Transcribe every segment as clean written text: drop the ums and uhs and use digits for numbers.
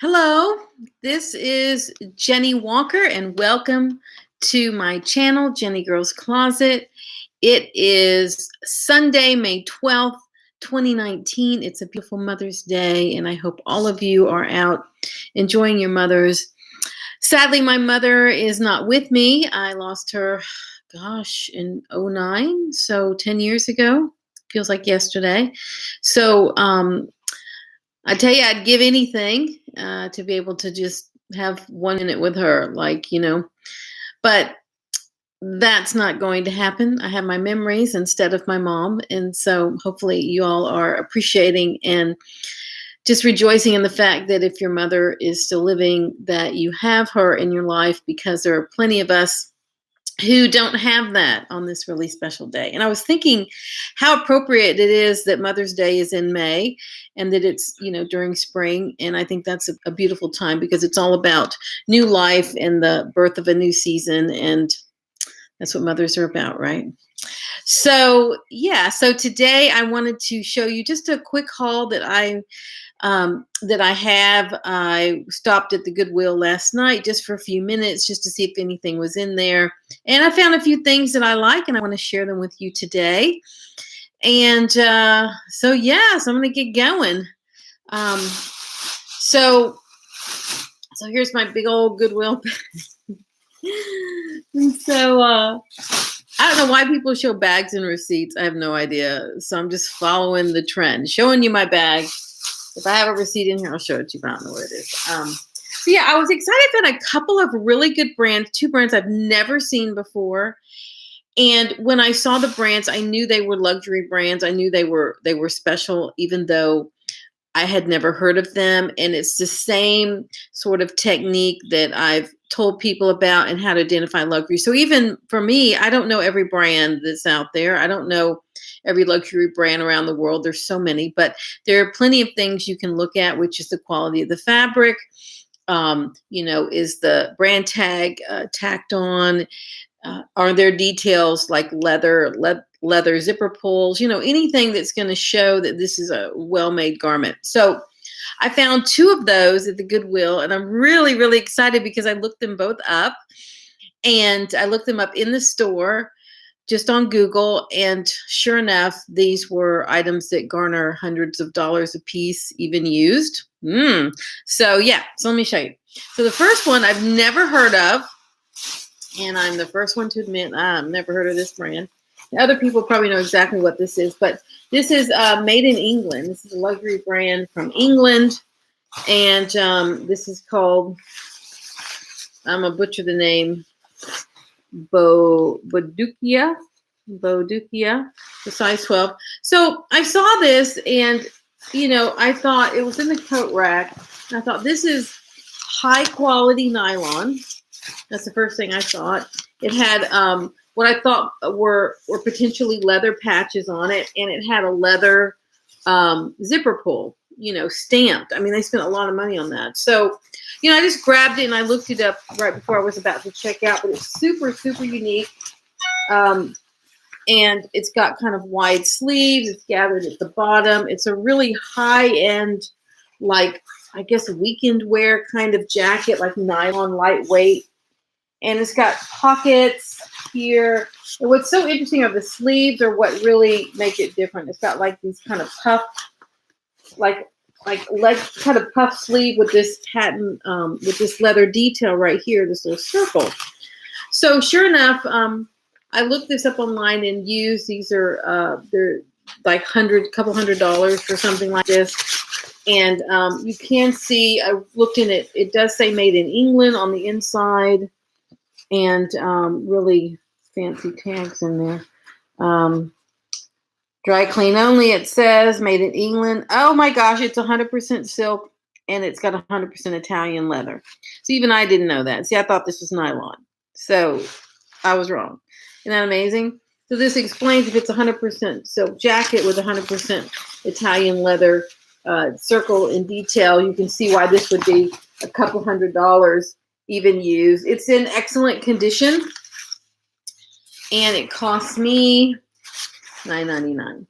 Hello, this is Jenny Walker, and welcome to my channel, Jenny Girls Closet. It is Sunday, May 12th, 2019. It's a beautiful Mother's Day, and I hope all of you are out enjoying your mothers. Sadly, my mother is not with me. I lost her, in '09, so 10 years ago. Feels like yesterday. So, I tell you, I'd give anything to be able to just have 1 minute with her, but that's not going to happen. I have my memories instead of my mom. And so hopefully you all are appreciating and just rejoicing in the fact that if your mother is still living, that you have her in your life, because there are plenty of us who don't have that on this really special day. And I was thinking how appropriate it is that Mother's Day is in May and that it's, during spring. And I think that's a beautiful time because it's all about new life and the birth of a new season. And that's what mothers are about, right? So, so today I wanted to show you just a quick haul that I have. I stopped at the Goodwill last night just for a few minutes just to see if anything was in there. And I found a few things that I like, and I want to share them with you today. And so I'm going to get going. So here's my big old Goodwill. And so I don't know why people show bags and receipts. I have no idea. So I'm just following the trend, showing you my bag. If I have a receipt in here, I'll show it to you, but I don't know what it is. I was excited about a couple of really good brands, two brands I've never seen before. And when I saw the brands, I knew they were luxury brands. I knew they were special, even though I had never heard of them. And it's the same sort of technique that I've told people about and how to identify luxury. So even for me, I don't know every brand that's out there. I don't know every luxury brand around the world. There's so many, but there are plenty of things you can look at, which is the quality of the fabric. Is the brand tag tacked on? Are there details like leather zipper pulls, anything that's going to show that this is a well-made garment. So I found two of those at the Goodwill, and I'm really, really excited because I looked them both up, and I looked them up in the store just on Google, and sure enough, these were items that garner hundreds of dollars a piece, even used. So let me show you. So the first one I've never heard of, and I'm the first one to admit I've never heard of this brand. Other people probably know exactly what this is, but this is made in England. This is a luxury brand from England, and this is called, I'm going to butcher the name, Bodukia, the size 12. So I saw this, and I thought it was in the coat rack. I thought this is high quality nylon. That's the first thing I thought. It had what I thought were potentially leather patches on it, and it had a leather zipper pull, stamped. I mean, they spent a lot of money on that. So, I just grabbed it and I looked it up right before I was about to check out, but it's super, super unique. And it's got kind of wide sleeves. It's gathered at the bottom. It's a really high-end, like, I guess, weekend wear kind of jacket, like nylon, lightweight. And it's got pockets here. And what's so interesting are the sleeves are what really make it different. It's got like these kind of puff, like kind of puff sleeve with this pattern, with this leather detail right here, this little circle. So sure enough, I looked this up online and used. These are they're like couple $100 for something like this. And you can see, I looked in it. It does say made in England on the inside, and really fancy tags in there. Dry clean only, it says, made in England. Oh my gosh, it's 100% silk, and it's got 100% Italian leather. So even I didn't know that. See, I thought this was nylon. So I was wrong. Isn't that amazing? So this explains if it's 100% silk jacket with 100% Italian leather circle in detail, you can see why this would be a couple $100 even used. It's in excellent condition, and it cost me $9.99.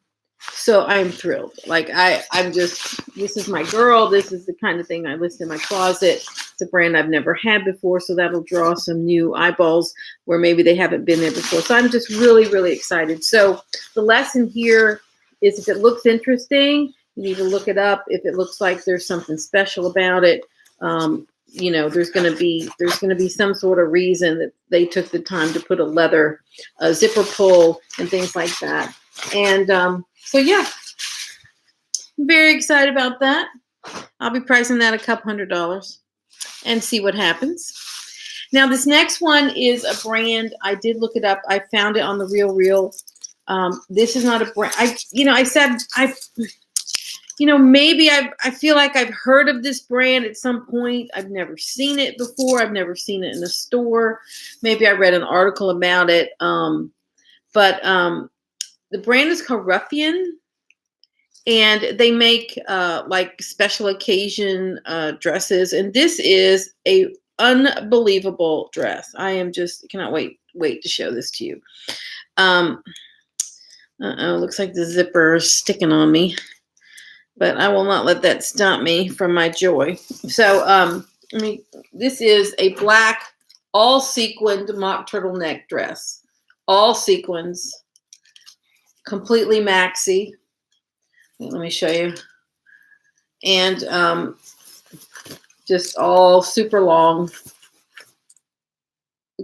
So I'm thrilled. Like I'm just, this is my girl. This is the kind of thing I list in my closet. It's a brand I've never had before, so that'll draw some new eyeballs where maybe they haven't been there before. So I'm just really, really excited. So the lesson here is, if it looks interesting, you need to look it up. If it looks like there's something special about it, you know, there's going to be some sort of reason that they took the time to put a leather zipper pull and things like that. And so yeah, I'm very excited about that. I'll be pricing that a couple $100 and see what happens. Now this next one is a brand. I did look it up. I found it on the Real. This is not a brand. Maybe I feel like I've heard of this brand at some point. I've never seen it before. I've never seen it in a store. Maybe I read an article about it. But the brand is called Ruffian, and they make like special occasion dresses. And this is a unbelievable dress. I am just cannot wait to show this to you. Looks like the zipper is sticking on me, but I will not let that stop me from my joy. So this is a black all sequined mock turtleneck dress, all sequins, completely maxi. Let me show you. And just all super long,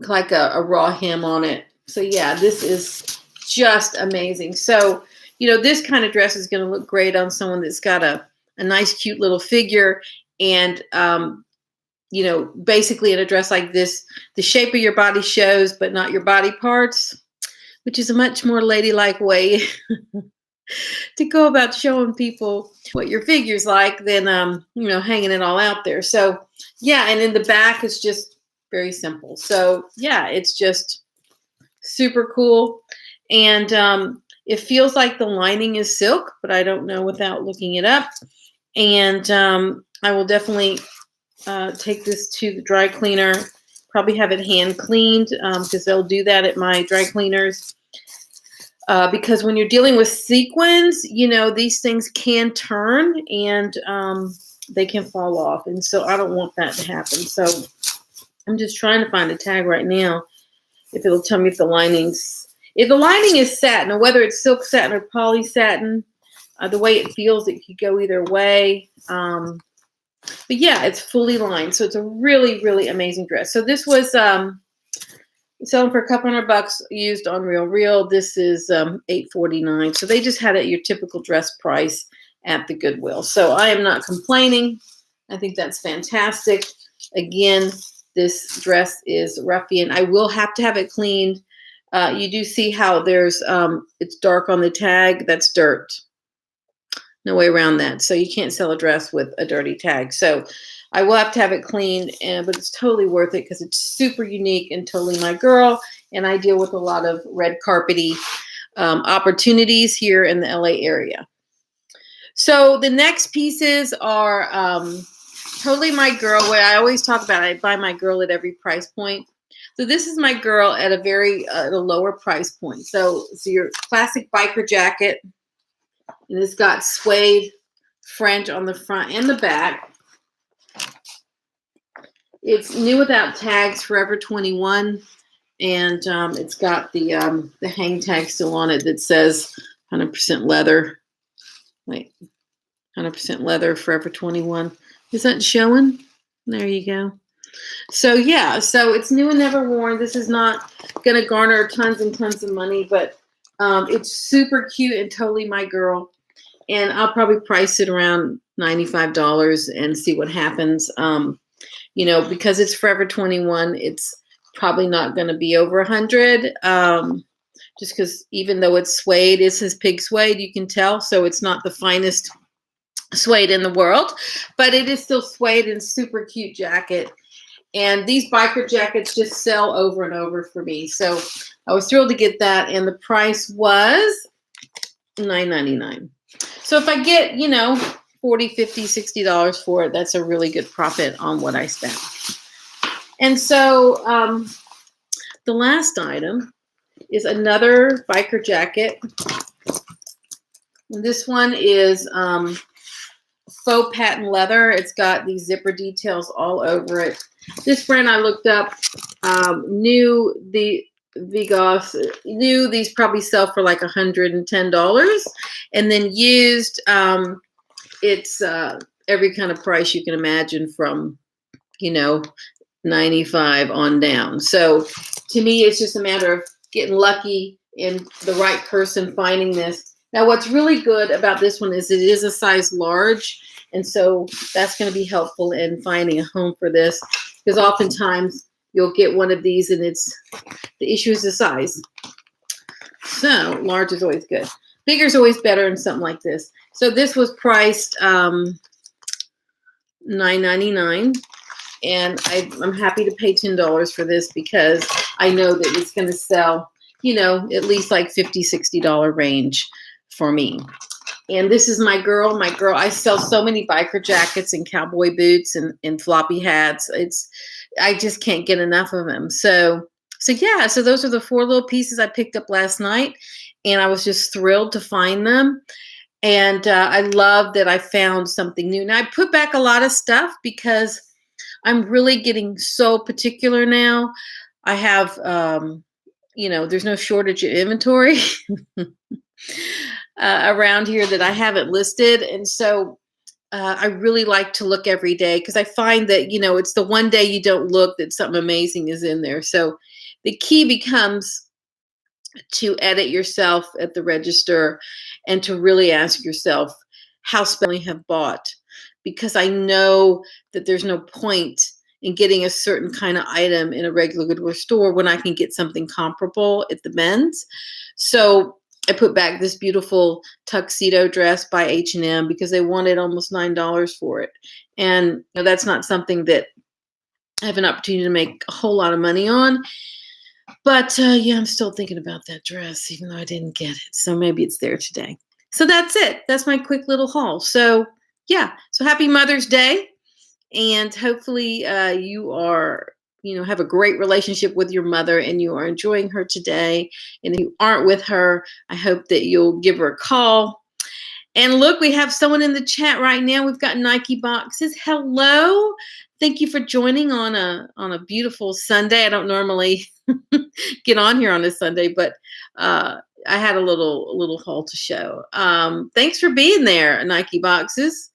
like a raw hem on it. So yeah, this is just amazing. So, you know, this kind of dress is going to look great on someone that's got a nice, cute little figure. And, you know, basically in a dress like this, the shape of your body shows, but not your body parts, which is a much more ladylike way to go about showing people what your figure's like than, you know, hanging it all out there. So yeah, and in the back it's just very simple. So yeah, it's just super cool. And it feels like the lining is silk, but I don't know without looking it up. And I will definitely take this to the dry cleaner, probably have it hand cleaned because they'll do that at my dry cleaners. Because when you're dealing with sequins, you know, these things can turn and they can fall off. And so I don't want that to happen. So I'm just trying to find a tag right now, if it'll tell me if the lining is satin, or whether it's silk satin or poly satin. The way it feels, it could go either way. But yeah, it's fully lined. So it's a really, really amazing dress. So this was selling for a couple $100 used on Real. This is $8.49. So they just had it at your typical dress price at the Goodwill. So I am not complaining. I think that's fantastic. Again, this dress is Ruffian. I will have to have it cleaned. You do see how there's it's dark on the tag. That's dirt. No way around that. So you can't sell a dress with a dirty tag. So I will have to have it cleaned, but it's totally worth it because it's super unique and totally my girl. And I deal with a lot of red carpety opportunities here in the LA area. So the next pieces are totally my girl. What I always talk about, I buy my girl at every price point. So this is my girl at a very at a lower price point. So your classic biker jacket, and it's got suede French on the front and the back. It's new without tags, Forever 21, and it's got the hang tag still on it that says 100% leather. Wait, 100% leather, Forever 21. Is that showing? There you go. So yeah, so it's new and never worn. This is not going to garner tons and tons of money, but it's super cute and totally my girl. And I'll probably price it around $95 and see what happens. You know, because it's Forever 21, it's probably not going to be over 100. Just because even though it's suede, it's his pig suede, you can tell. So it's not the finest suede in the world, but it is still suede and super cute jacket. And these biker jackets just sell over and over for me. So I was thrilled to get that. And the price was $9.99. So if I get, you know, $40, $50, $60 for it, that's a really good profit on what I spent. And so the last item is another biker jacket. This one is faux patent leather. It's got these zipper details all over it. This brand I looked up, knew the Vigos, knew these probably sell for like $110, and then used, it's every kind of price you can imagine from, 95 on down. So to me, it's just a matter of getting lucky and the right person finding this. Now, what's really good about this one is it is a size large. And so that's going to be helpful in finding a home for this, because oftentimes you'll get one of these and the issue is the size. So large is always good. Bigger is always better in something like this. So this was priced $9.99. And I'm happy to pay $10 for this because I know that it's going to sell, at least like $50, $60 range for me. And this is my girl. I sell so many biker jackets and cowboy boots and floppy hats. I just can't get enough of them. So yeah, so those are the 4 little pieces I picked up last night, and I was just thrilled to find them. And I love that I found something new. Now I put back a lot of stuff because I'm really getting so particular now. I have, there's no shortage of inventory around here that I haven't listed. And so I really like to look every day because I find that, it's the one day you don't look that something amazing is in there. So the key becomes to edit yourself at the register and to really ask yourself how spending you have bought, because I know that there's no point in getting a certain kind of item in a regular Goodwill store when I can get something comparable at the men's. So I put back this beautiful tuxedo dress by H&M because they wanted almost $9 for it. And that's not something that I have an opportunity to make a whole lot of money on. But yeah, I'm still thinking about that dress, even though I didn't get it. So maybe it's there today. So that's it. That's my quick little haul. So yeah, so happy Mother's Day. And hopefully you are, have a great relationship with your mother and you are enjoying her today. And if you aren't with her, I hope that you'll give her a call. And look, we have someone in the chat right now. We've got Nike boxes. Hello. Thank you for joining on a beautiful Sunday. I don't normally get on here on a Sunday, but I had a little haul to show. Thanks for being there, Nike boxes.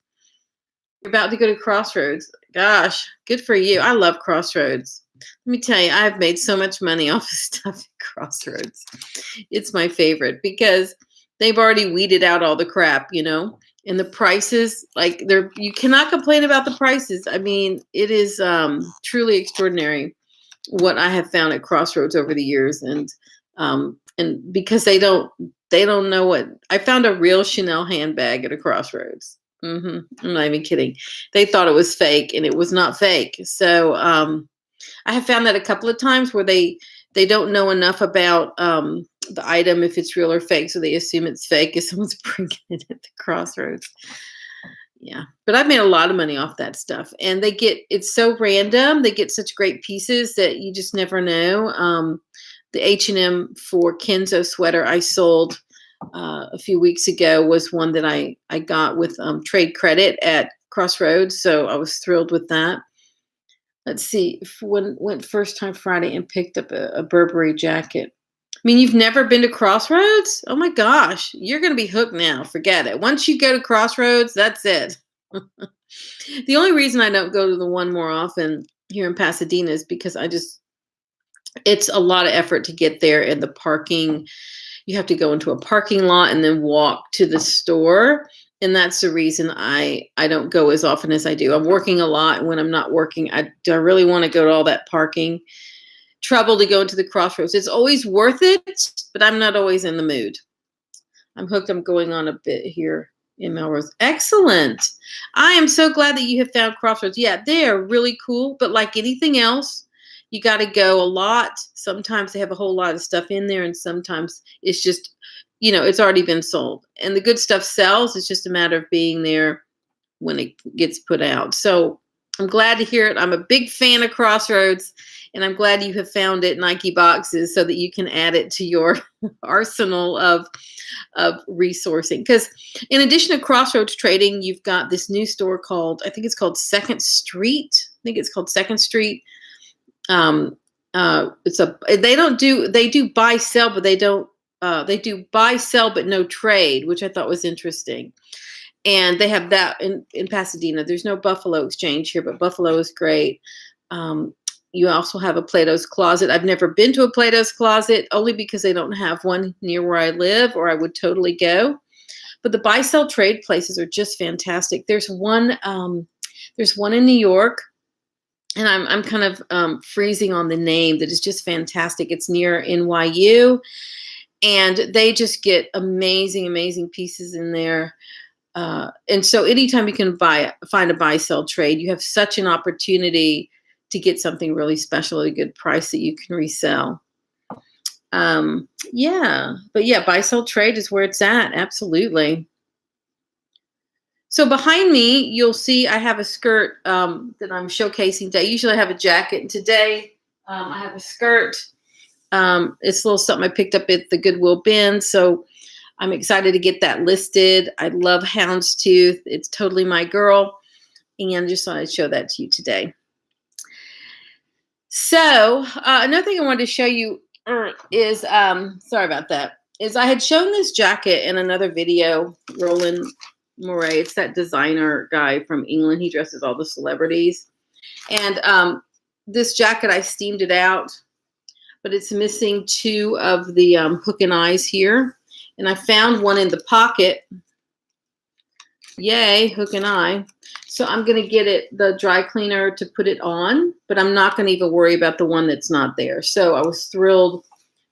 You're about to go to Crossroads. Gosh, good for you. I love Crossroads. Let me tell you, I've made so much money off of stuff at Crossroads. It's my favorite because they've already weeded out all the crap, and the prices, you cannot complain about the prices. I mean, it is truly extraordinary what I have found at Crossroads over the years. And because they don't know what, I found a real Chanel handbag at a Crossroads. I'm not even kidding. They thought it was fake and it was not fake. So I have found that a couple of times where they don't know enough about the item, if it's real or fake. So they assume it's fake if someone's bringing it at the Crossroads. Yeah. But I've made a lot of money off that stuff. And it's so random. They get such great pieces that you just never know. The H&M for Kenzo sweater I sold a few weeks ago was one that I got with trade credit at Crossroads. So I was thrilled with that. Let's see, went first time Friday and picked up a Burberry jacket. I mean, you've never been to Crossroads? Oh my gosh, you're going to be hooked now. Forget it. Once you go to Crossroads, that's it. The only reason I don't go to the one more often here in Pasadena is because it's a lot of effort to get there, and the parking, you have to go into a parking lot and then walk to the store. And that's the reason I don't go as often as I do. I'm working a lot. And when I'm not working, do I really want to go to all that parking trouble to go into the Crossroads? It's always worth it, but I'm not always in the mood. I'm hooked. I'm going on a bit here in Melrose. Excellent. I am so glad that you have found Crossroads. Yeah, they are really cool. But like anything else, you got to go a lot. Sometimes they have a whole lot of stuff in there, and sometimes it's just, it's already been sold. And the good stuff sells. It's just a matter of being there when it gets put out. So I'm glad to hear it. I'm a big fan of Crossroads, And I'm glad you have found it, Nike boxes, so that you can add it to your arsenal of resourcing. Because in addition to Crossroads Trading, you've got this new store called, I think it's called Second Street. I think it's called Second Street. They do buy sell, but they do buy sell but no trade, which I thought was interesting. And they have that in Pasadena. There's no Buffalo Exchange here, but Buffalo is great. You also have a Plato's Closet. I've never been to a Plato's Closet, only because they don't have one near where I live, or I would totally go. But the buy sell trade places are just fantastic. There's one in New York, and I'm kind of freezing on the name, that is just fantastic. It's near NYU, and they just get amazing pieces in there. And so anytime you can find a buy sell trade, you have such an opportunity to get something really special at a good price that you can resell. Buy sell trade is where it's at. Absolutely. So behind me, you'll see I have a skirt that I'm showcasing today. Usually I have a jacket, and today I have a skirt. It's a little something I picked up at the Goodwill bin. So I'm excited to get that listed. I love houndstooth. It's totally my girl. And just thought I'd show that to you today. So another thing I wanted to show you is, sorry about that, is I had shown this jacket in another video, Roland Murray. It's that designer guy from England. He dresses all the celebrities. And this jacket, I steamed it out, but it's missing two of the hook and eyes here. And I found one in the pocket. Yay, hook and eye. So I'm going to get the dry cleaner to put it on, but I'm not going to even worry about the one that's not there. So I was thrilled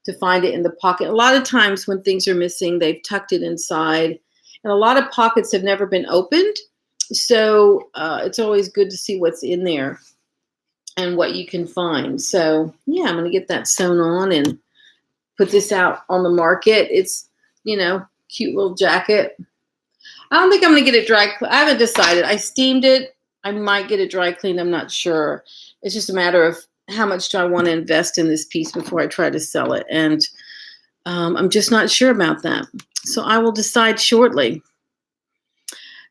to find it in the pocket. A lot of times when things are missing, they've tucked it inside. And a lot of pockets have never been opened. So it's always good to see what's in there and what you can find. So yeah, I'm going to get that sewn on and put this out on the market. It's, cute little jacket. I don't think I'm going to get it dry. I haven't decided. I steamed it. I might get it dry cleaned. I'm not sure. It's just a matter of how much do I want to invest in this piece before I try to sell it. And I'm just not sure about that. So I will decide shortly.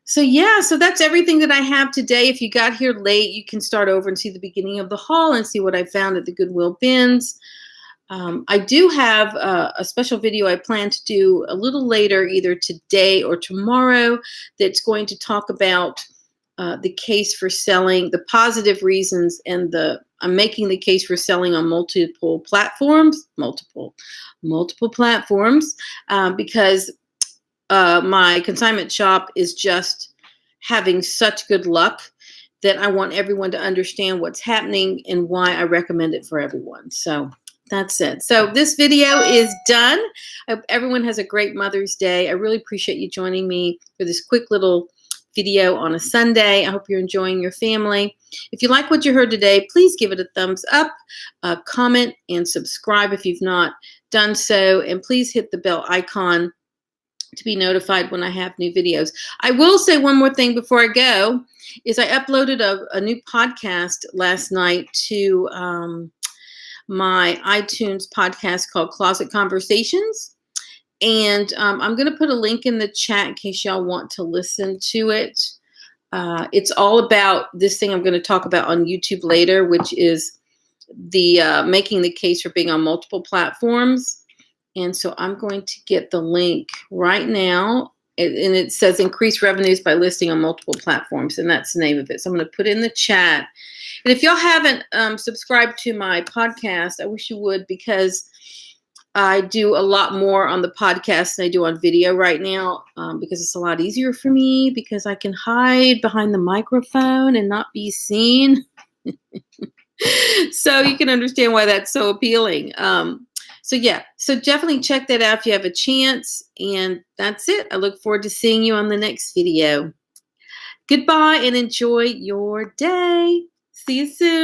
So yeah, so that's everything that I have today. If you got here late, you can start over and see the beginning of the haul and see what I found at the Goodwill bins. I do have a special video I plan to do a little later, either today or tomorrow, that's going to talk about the case for selling, the positive reasons, and I'm making the case for selling on multiple platforms, because my consignment shop is just having such good luck that I want everyone to understand what's happening and why I recommend it for everyone. So that's it. So this video is done. I hope everyone has a great Mother's Day. I really appreciate you joining me for this quick little video on a Sunday. I hope you're enjoying your family. If you like what you heard today, please give it a thumbs up, comment, and subscribe if you've not done so. And please hit the bell icon to be notified when I have new videos. I will say one more thing before I go, is I uploaded a new podcast last night to my iTunes podcast called Closet Conversations. And I'm going to put a link in the chat in case y'all want to listen to it. It's all about this thing I'm going to talk about on YouTube later, which is the making the case for being on multiple platforms. And so I'm going to get the link right now. And it says increase revenues by listing on multiple platforms. And that's the name of it. So I'm going to put it in the chat. And if y'all haven't subscribed to my podcast, I wish you would, because I do a lot more on the podcast than I do on video right now, because it's a lot easier for me, because I can hide behind the microphone and not be seen. So you can understand why that's so appealing. So yeah, so definitely check that out if you have a chance. And that's it. I look forward to seeing you on the next video. Goodbye and enjoy your day. See you soon.